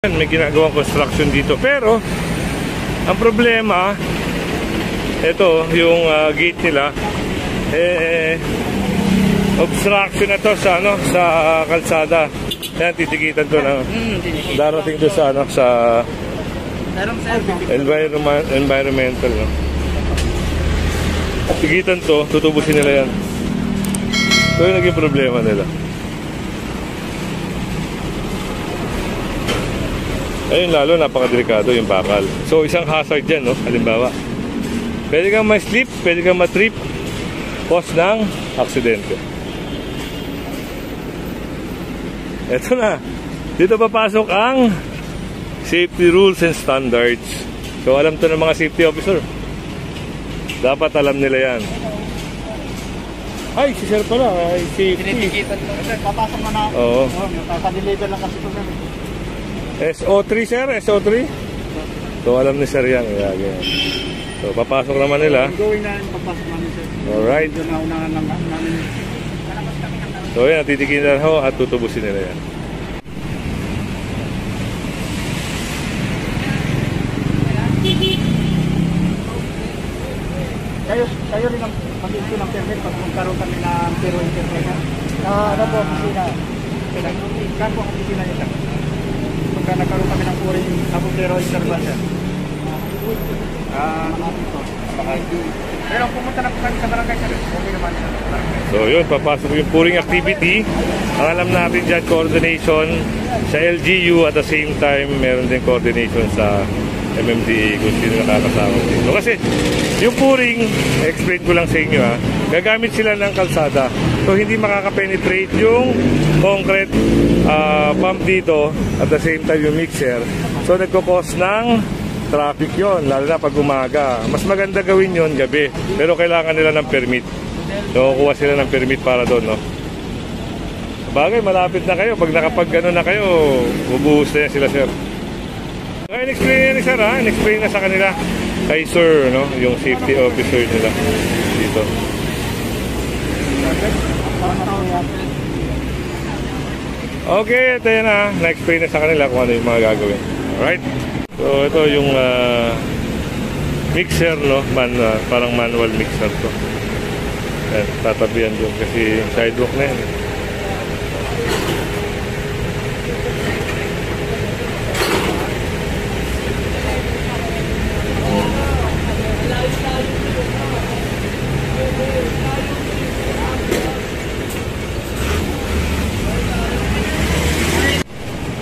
May ginagawang construction dito, pero ang problema ito yung gate nila obstruction na to sa sa kalsada. Yan, titikitan to na darating to sa sa environmental tikitan to, tutubusin nila yan. So yung naging problema nila. Ayun, lalo napakadelikado yung bakal. So isang hazard dyan, no? Halimbawa, pwede kang ma-slip, pwede kang ma-trip, cause ng aksidente. Eto na, dito papasok ang safety rules and standards. So alam to ng mga safety officer, dapat alam nila yan. Ay, si sir pala, ay safety. Papasok mo na. Oo. Kakadeliver lang kasi ito. SO3 sir, SO3. So alam ni sir yan. So papasok naman nila. Gawin na, papasok namin sir. Alright. So yan, titikin na ho at tutubusin nila yan. Kayo rin ang mag-issue ng permit pag magkaroon kami ng pero internet. Ano po, opisina. Saan po ang opisina nyo sir? Pagka nagkaroon kami ng puring abogero intervention. Pero pumunta na po kami sa barangay sir. Okay naman sa barangay. So yun, papasok yung pouring activity. Ang alam natin dyan, coordination sa LGU at the same time meron din coordination sa MMDA kung sino nakakasama dito. Kasi yung pouring, explain ko lang sa inyo gagamit sila ng kalsada. So hindi makakapenetrate yung concrete pump dito at the same time yung mixer. So nagkukos ng traffic yon, lalo na pag umaga. Mas maganda gawin yon gabi, pero kailangan nila ng permit. So kuha sila ng permit para doon, no? Bagay, malapit na kayo. Pag nakapag gano'n na kayo, bubuhos na sila sir. So in-explain ni sir in-explain na sa kanila kay sir, no? Yung safety officer nila dito. Okay, ito yan na-explain na sa kanila kung ano yung mga gagawin. Alright? So ito yung mixer, no? Parang manual mixer to. Ayan, tatabihan doon kasi sidewalk na yan.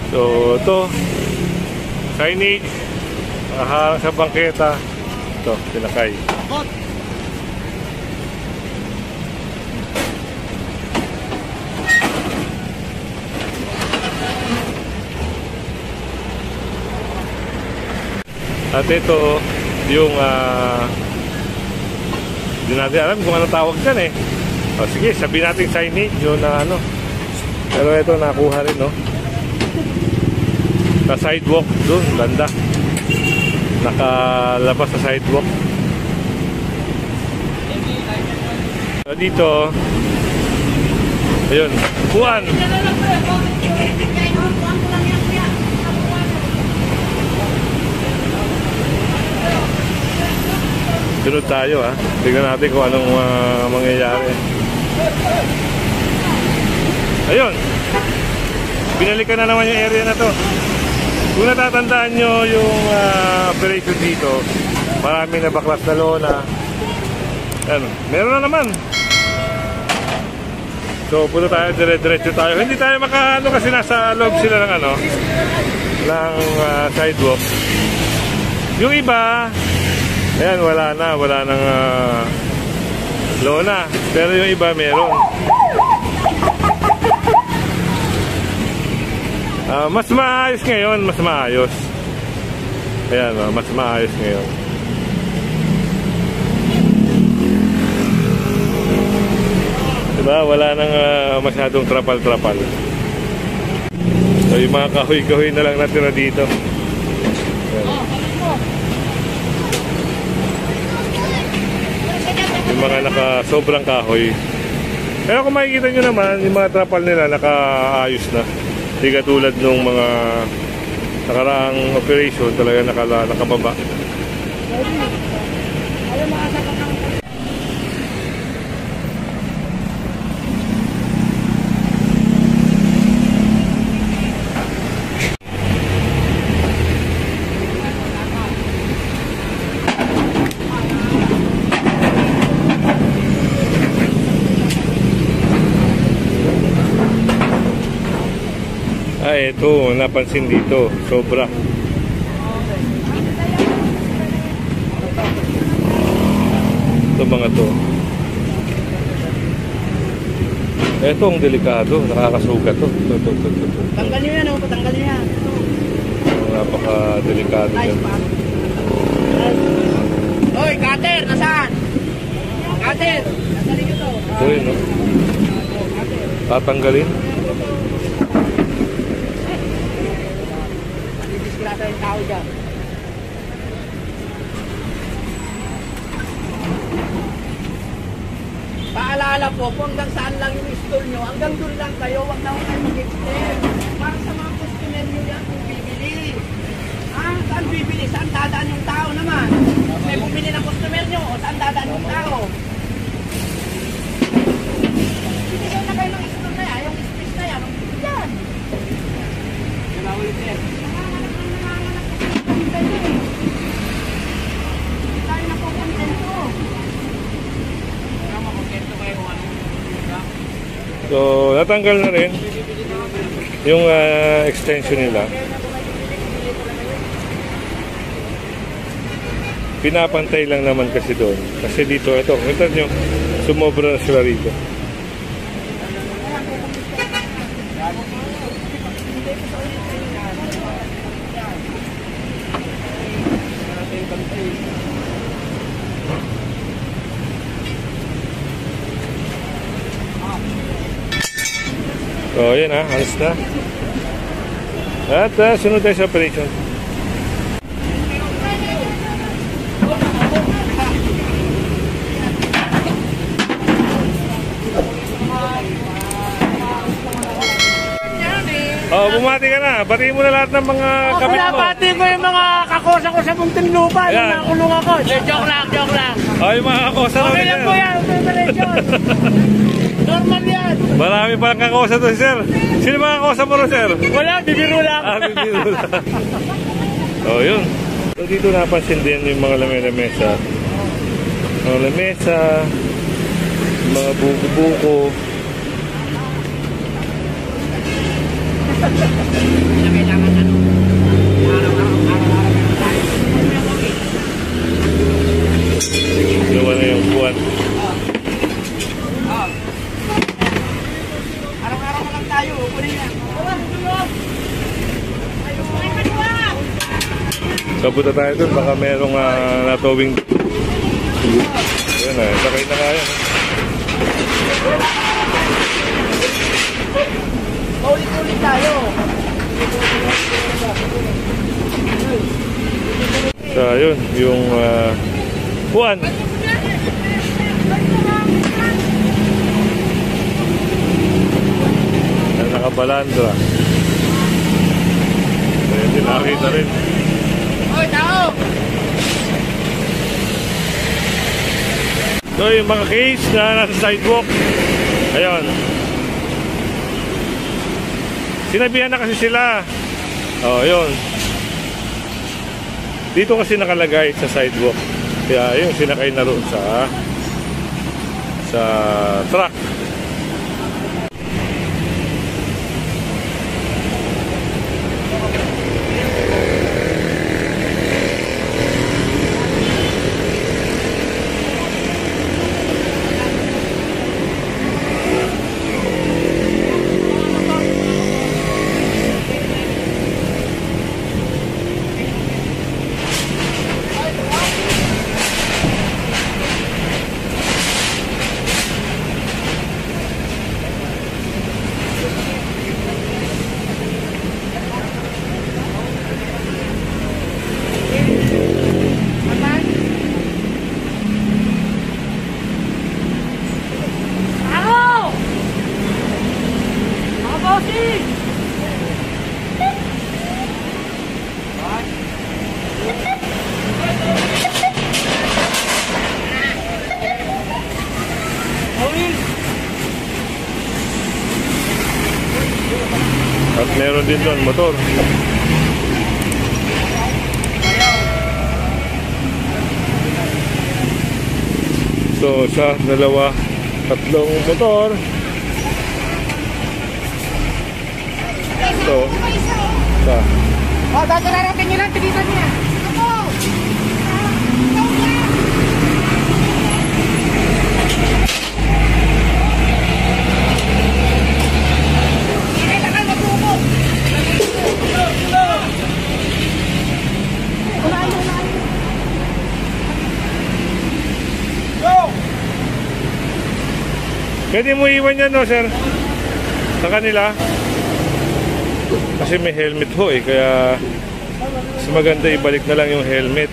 So ito, signage, harang sa bangketa. Ito, pinakay. At ito yung hindi natin alam kung anong tawag dyan sige, sabihin natin signage yun na pero ito nakuha rin, no? Sa sidewalk doon, banda nakalabas sa sidewalk. So dito ayun, buwan. Sunod tayo tignan natin kung anong mangyayari. Ayun, binalikan na naman yung area na to. Kung natatandaan nyo yung operation dito, maraming nabaklas na lona. Meron na naman. So punta tayo, dire-diretso tayo. Hindi tayo makaano kasi nasa loob sila ng ng sidewalk. Yung iba, ayan, wala nang lona. Pero yung iba meron. Mas maayos ngayon, mas maayos. Ayan, mas maayos ngayon. Diba? Wala nang masyadong trapal-trapal. So yung mga kahoy-kahoy na lang natira dito. Ayan. Yung mga sobrang kahoy. Pero kung makikita nyo naman, yung mga trapal nila nakaayos na. Hindi katulad nung mga nakaraang operation talaga nakababa. Ay, ito, napansin dito, sobra. Ito mga to. Ito ang delikado, nakakasugat to. Tanggal niyo yan, patanggal niyo yan. Napaka-delikado yan. Hoy, cutter, nasaan? Cutter, nasalin nyo to. Ito yun, no? Tatanggalin. Disgrata yung tao dyan. Paalala po, kung hanggang saan lang yung stall nyo, hanggang doon lang kayo, huwag na huwag kayo mag-extend. Para sa mga customer nyo yan kung bibili. Ah, saan bibili? Saan dadaan yung tao naman? May bumili ng customer nyo, o saan dadaan yung tao? Binigay na kayo ng stall na yan, yung space na yan, yan. Nalawin yan. Hindi tayo napukontento. So, natanggal na rin yung extension nila. Pinapantay lang naman kasi doon. Kasi dito, ito nyo, sumobra na sila rito. So, yun alis na. At sunod tayo sa operation. Oh, bumati ka na. Batiin mo na lahat ng mga kabit mo. Pinabati ko yung mga kakosa ko sa Muntinlupa. Nung nakulong ako. Joke lang, joke lang. Oh, yung mga kakosa Okay lang po yan. Normal yan. Marami palang kakosa to, sir. Sino mga kakosa mo rin, sir? Wala, bibiro lang. Bibiro lang. Oh, yun. So, dito napansin din yung mga lamesa. Mga lamesa, mga buko-buko. Kailangan ano? Gawa na yung buwan. Araw-araw lang tayo. Kunin yan. Kabuta tayo dun. Baka merong natowing. Yan na. Sakay na kaya. Ulit-ulit tayo. So, yun. Yung buwan. Nakabalandra. Hindi nakakita rin. Hoy, tao! So, yung mga case na nasa sidewalk. Ayun. Sinabihan na kasi sila. Oh, yun. Dito kasi nakalagay sa sidewalk. Kaya yung sinakay na roon sa truck. din doon, motor. So, isa, dalawa, tatlong motor. Ito, isa. Oh, dati narating nyo lang, tilisan niya. Pwede mo iwan yan, no, sir? Sa kanila. Kasi may helmet ho eh, kaya mas maganda ibalik na lang yung helmet.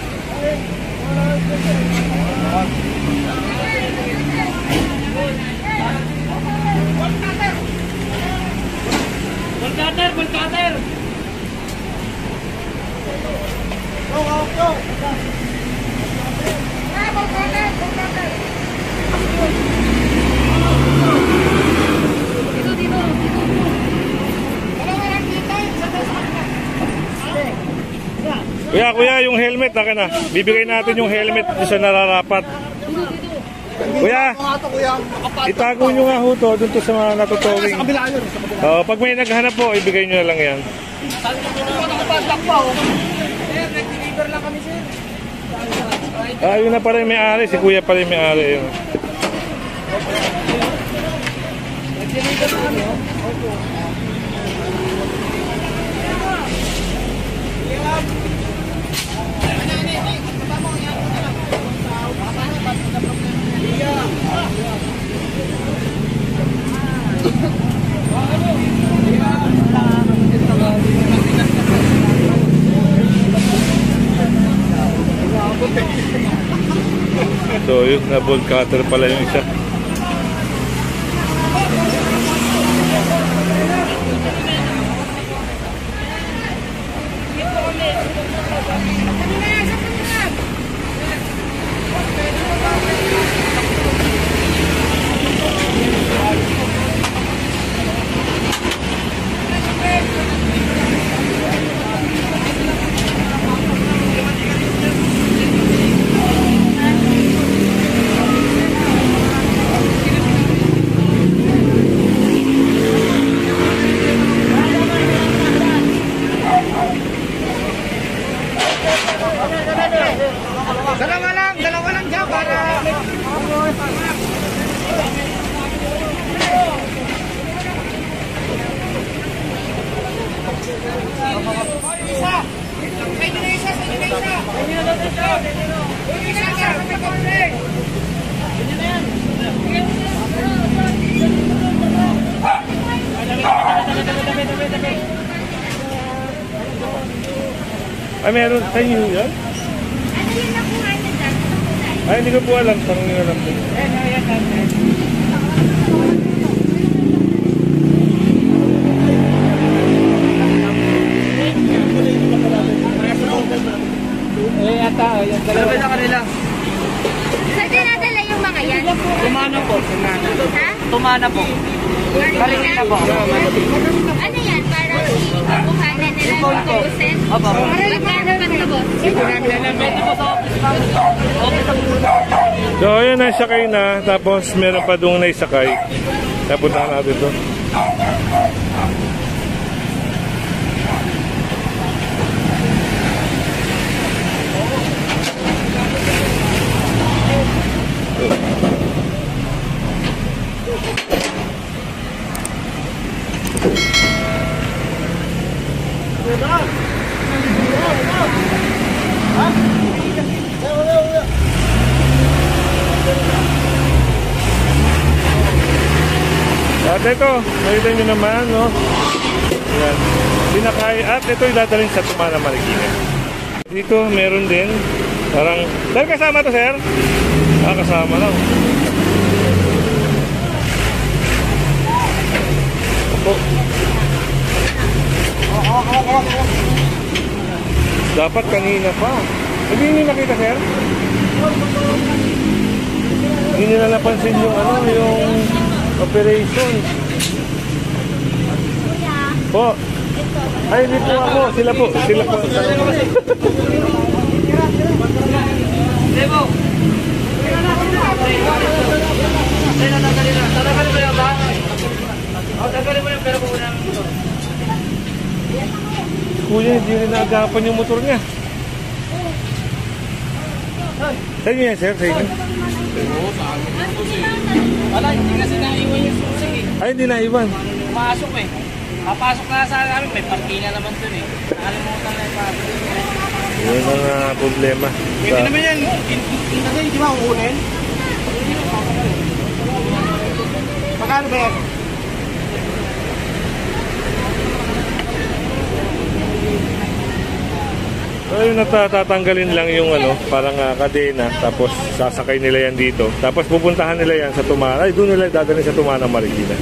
Bull cutter! Go, go, go! Bull cutter! Dito. Kuya, yung helmet, naka na. Bibigay natin yung helmet sa nararapat. Kuya, itago nyo nga ho to, dun to sa mga natutowing. Pag may naghanap po, ibigay nyo na lang yan. Yun na pala yung may-ari, si kuya pala yung may-ari. So yun, na ball cutter pala yung isa. Dalawa lang dyan para... Ay, meron sa inyo yan? Ay, hindi ko po alam. Tanong nyo alam po. Dalawa na kanila. Saan dinadala yung mga yan? Tumana po. Ha? Tumana po. Galing na po. Ano yan? Parang kukuhanan nila yung tubusin? Opo. Magkano ba tubos? So, ayan, naisakay na. Tapos, meron pa doon naisakay. Napunta natin to. At ito, nakita nyo naman, no? Yan. Pinakay, at ito idadalhin sa Tumana, Marikina. Dito, meron din. Parang, dahil kasama to, sir? Kasama lang. Opo. Dapat kanina pa. Hindi nyo nakita, sir? Hindi nyo na napansin yung yung operation. Po. Ay, hindi po ako. Sila po. Sila po. Debo! Tatagalin mo yan ba? O, tagalin mo yan, pero kung unang ito. Kuya, hindi rin naagapan yung motor niya. Sa inyo yan, sir? Sa inyo? Wala, hindi kasi naiwan yung susig eh. Ay, hindi naiwan. Pumasok eh. Papasok na sa amin, may parkinga naman dun eh. Nakalimutan na yung pasok. Yun ang problema. Pwede naman yan. Kasi hindi ba uunin? Magkano ba yan? So, yung natatanggalin lang yung parang kadena, tapos sasakay nila yan dito. Tapos pupuntahan nila yan sa Tumana. Ay, doon nila dadalhin sa Tumana, Marikina.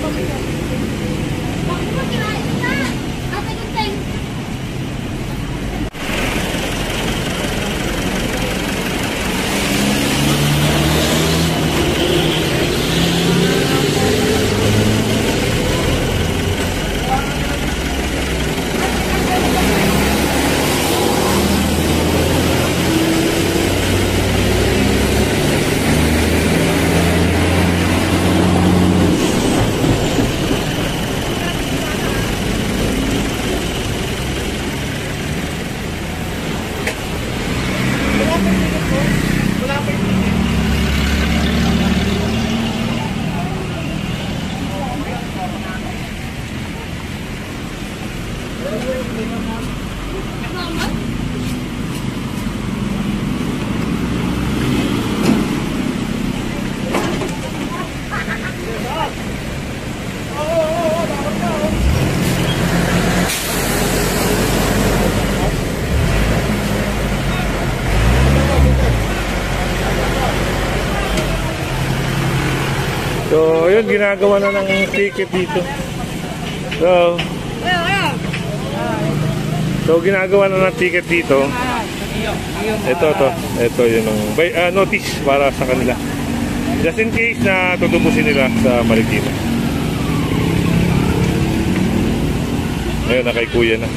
So, yun, ginagawa na ng ticket dito. So, ginagawa na ng ticket dito. Ito yun ang notice para sa kanila. Just in case na tutubusin nila sa Marikina. Ngayon, na kay Kuya na.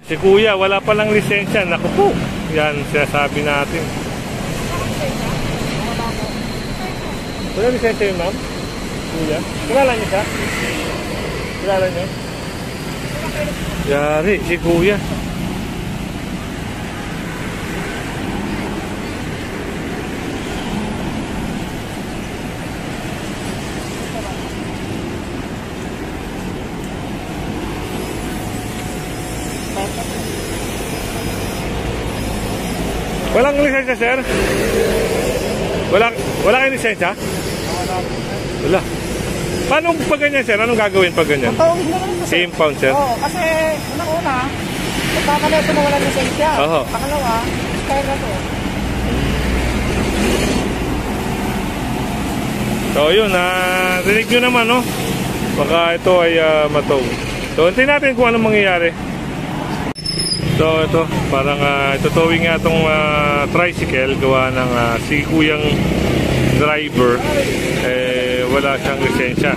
Si Kuya, wala palang lisensya. Naku po, yan sinasabi natin. Wala lisensya yun, ma'am? Kuya? Kilala niyo siya? Kilala niyo? Yari, si Kuya. Walang lisensya, sir? Wala kayong lisensya? Wala. Paano pag ganyan, sir? Anong gagawin pag ganyan? Tawagin na lang ito, sir. Impound, sir? Oo, kasi unang-una, nagkakalaso na walang lisensya. Oo. Pangalawa, kaya na to. So, yun. Rinig nyo naman, no? Baka ito ay mataw. So, hintayin natin kung anong mangyayari. So, ito. Parang itutowing nga itong tricycle. Gawa ng si Kuyang driver. Wala siyang lisensya.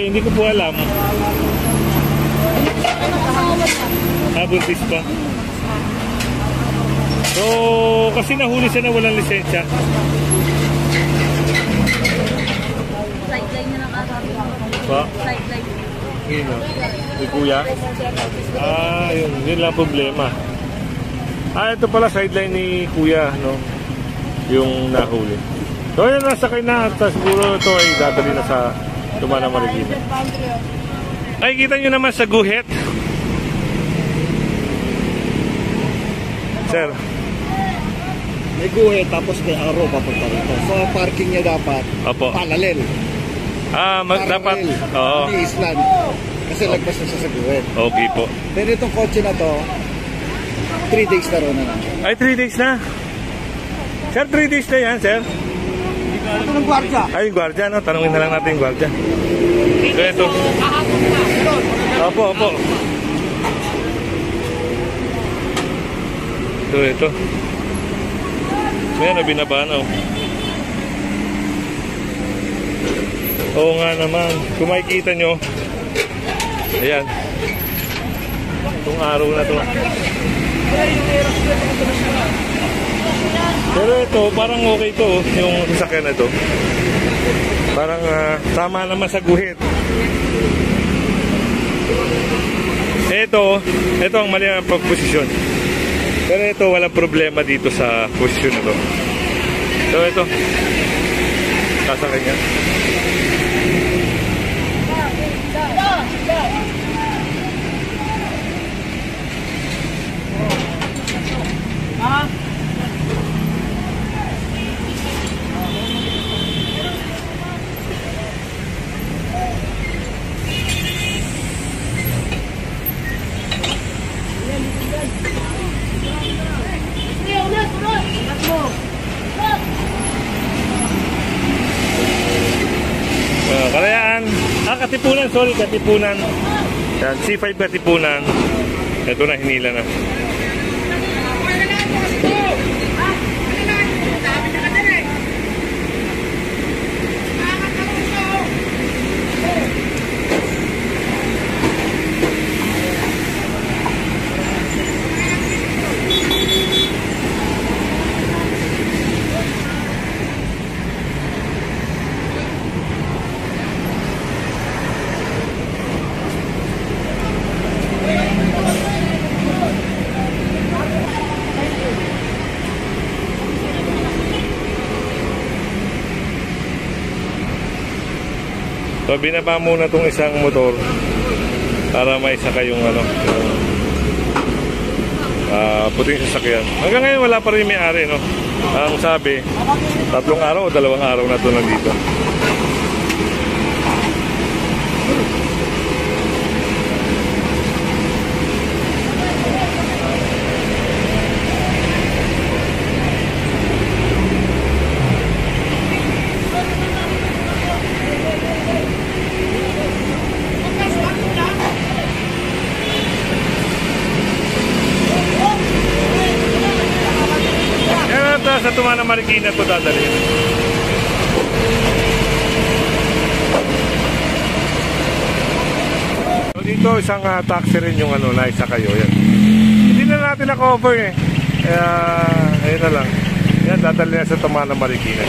Hindi ko po alam. Buntis pa. So, kasi nahuli siya na walang lisensya. Sideline niya ng araw. Pa? Sideline. Yun o. Ni Kuya? Yun lang problema. Ito pala sideline ni Kuya, no? Yung nahuli. So, yun, nasakay na. Tapos siguro ito ay dadali na sa Tumana, Marikina. Ay, kita nyo naman sa guhit. Sir. may guhit tapos may arrow papunta rito. So ang parking niya dapat Opo. parallel. Dapat. Oo. Hindi island. Kasi lagpas na siya sa guhit. Okay po. Then itong kotse na to, 3 days na rin na lang. Ay, 3 days na. Sir, 3 days na yan, sir. Ito ng gwardiya. Ay, yung gwardiya, no? Tanungin na lang natin yung gwardiya. So, ito. Opo. Ito. Ayan, binaba na, oh. Oo nga naman. Kung makikita nyo, ayan. Itong araw na to. Pero ito, parang okay to, yung sasakyan na to. Parang tama naman sa guhit. Ito ang mali ang posisyon. Pero ito, walang problema dito sa posisyon na to. So ito, sasakyan niya. Kalayaan. Katipunan, sorry, Katipunan. Yan, C5 Katipunan. Ito na, hinila na. So binaba muna itong isang motor para may isa kayong puting sasakyan. Hanggang ngayon wala pa rin may-ari, no? Ang sabi, 3 araw o 2 araw na ito nandito. Sa Tumana Marikina ito dadalhin. So dito isang taxi rin yung naisa kayo. Yan. Hindi na natin na-cover eh. Kaya ayun na lang. Yan, dadalhin na sa Tumana Marikina.